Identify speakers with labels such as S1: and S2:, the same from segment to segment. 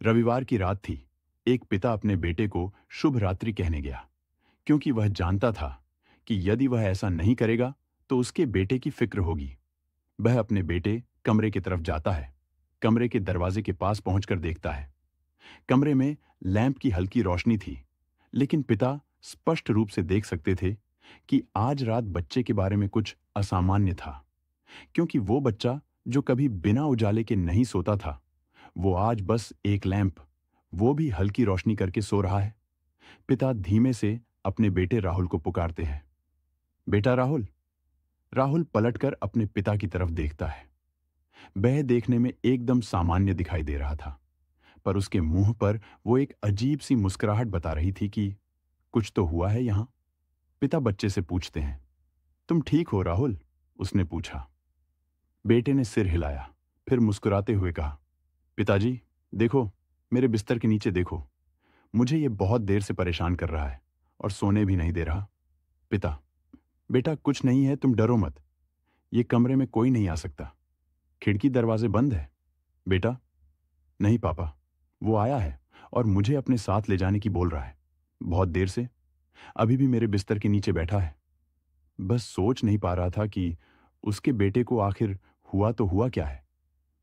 S1: रविवार की रात थी। एक पिता अपने बेटे को शुभ रात्रि कहने गया, क्योंकि वह जानता था कि यदि वह ऐसा नहीं करेगा तो उसके बेटे की फिक्र होगी। वह अपने बेटे कमरे की तरफ जाता है। कमरे के दरवाजे के पास पहुंचकर देखता है। कमरे में लैंप की हल्की रोशनी थी, लेकिन पिता स्पष्ट रूप से देख सकते थे कि आज रात बच्चे के बारे में कुछ असामान्य था, क्योंकि वो बच्चा जो कभी बिना उजाले के नहीं सोता था, वो आज बस एक लैंप, वो भी हल्की रोशनी करके सो रहा है। पिता धीमे से अपने बेटे राहुल को पुकारते हैं। बेटा राहुल। राहुल पलटकर अपने पिता की तरफ देखता है। वह देखने में एकदम सामान्य दिखाई दे रहा था, पर उसके मुंह पर वो एक अजीब सी मुस्कुराहट बता रही थी कि कुछ तो हुआ है यहां। पिता बच्चे से पूछते हैं, तुम ठीक हो राहुल? उसने पूछा। बेटे ने सिर हिलाया, फिर मुस्कुराते हुए कहा, पिताजी, देखो, मेरे बिस्तर के नीचे देखो। मुझे ये बहुत देर से परेशान कर रहा है और सोने भी नहीं दे रहा। पिता, बेटा कुछ नहीं है, तुम डरो मत। ये कमरे में कोई नहीं आ सकता। खिड़की दरवाजे बंद है। बेटा, नहीं पापा, वो आया है और मुझे अपने साथ ले जाने की बोल रहा है। बहुत देर से, अभी भी मेरे बिस्तर के नीचे बैठा है। बस सोच नहीं पा रहा था कि उसके बेटे को आखिर हुआ तो हुआ क्या है।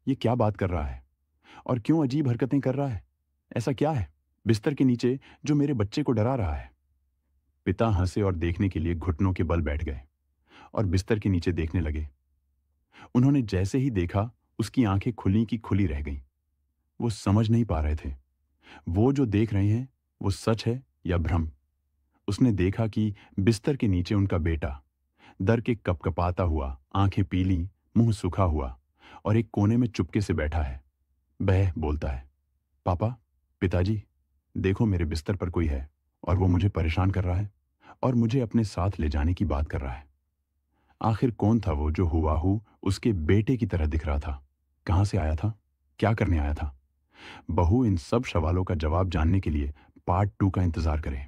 S1: ये क्या बात कर रहा है और क्यों अजीब हरकतें कर रहा है? ऐसा क्या है बिस्तर के नीचे जो मेरे बच्चे को डरा रहा है? पिता हंसे और देखने के लिए घुटनों के बल बैठ गए और बिस्तर के नीचे देखने लगे। उन्होंने जैसे ही देखा, उसकी आंखें खुली की खुली रह गईं। वो समझ नहीं पा रहे थे, वो जो देख रहे हैं वो सच है या भ्रम। उसने देखा कि बिस्तर के नीचे उनका बेटा डर के कपकपाता हुआ, आंखें पीली, मुंह सूखा हुआ और एक कोने में चुपके से बैठा है। वह बोलता है, पापा, पिताजी, देखो मेरे बिस्तर पर कोई है और वो मुझे परेशान कर रहा है और मुझे अपने साथ ले जाने की बात कर रहा है। आखिर कौन था वो जो हुआहू उसके बेटे की तरह दिख रहा था? कहां से आया था? क्या करने आया था? बहू इन सब सवालों का जवाब जानने के लिए पार्ट 2 का इंतजार करें।